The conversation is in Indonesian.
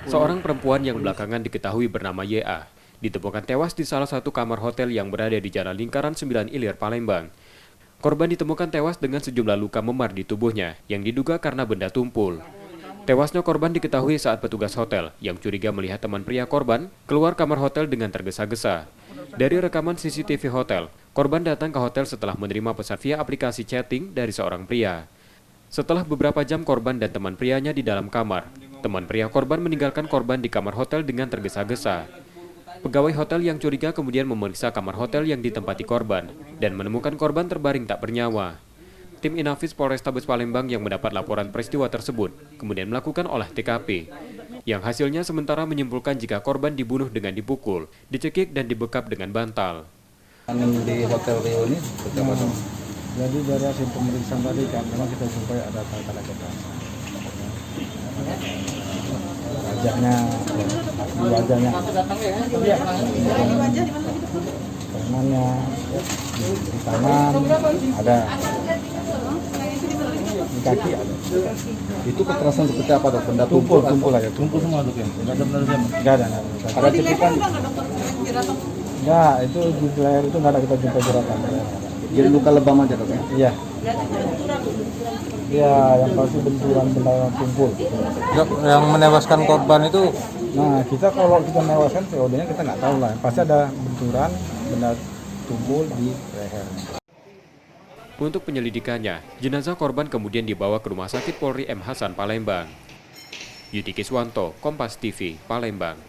Seorang perempuan yang belakangan diketahui bernama YA ditemukan tewas di salah satu kamar hotel yang berada di Jalan Lingkaran 9 Ilir, Palembang. Korban ditemukan tewas dengan sejumlah luka memar di tubuhnya yang diduga karena benda tumpul. Tewasnya korban diketahui saat petugas hotel yang curiga melihat teman pria korban keluar kamar hotel dengan tergesa-gesa. Dari rekaman CCTV hotel, korban datang ke hotel setelah menerima pesan via aplikasi chatting dari seorang pria. Setelah beberapa jam korban dan teman prianya di dalam kamar, teman pria korban meninggalkan korban di kamar hotel dengan tergesa-gesa. Pegawai hotel yang curiga kemudian memeriksa kamar hotel yang ditempati korban dan menemukan korban terbaring tak bernyawa. Tim Inafis Polrestabes Palembang yang mendapat laporan peristiwa tersebut kemudian melakukan olah TKP, yang hasilnya sementara menyimpulkan jika korban dibunuh dengan dipukul, dicekik dan dibekap dengan bantal. Di Hotel Rio ini seperti apa? Jadi dari hasil pemeriksaan tadi kan memang kita jumpai ada tanda-tanda kekerasan. Wajahnya, di wajahnya, tangannya, di tangan ada, di kaki ada. Itu kekerasan seperti apa dok? Benda Tumpul aja. Tumpul semua dok ya? Nggak ada benar benar. Enggak ada. Ada cepikan? Enggak, itu di leher itu enggak ada kita jumpai jeratan. Jadi luka lebam aja dok ya? Iya. Iya, yang pasti benturan benda yang tumpul. Yang menewaskan korban itu, Nah, kita kalau kita menewaskan COD-nya kita nggak tahu lah. Pasti ada benturan benda tumpul di lehernya. Untuk penyelidikannya, jenazah korban kemudian dibawa ke Rumah Sakit Polri M. Hasan, Palembang. Yudi Kiswanto, Kompas TV, Palembang.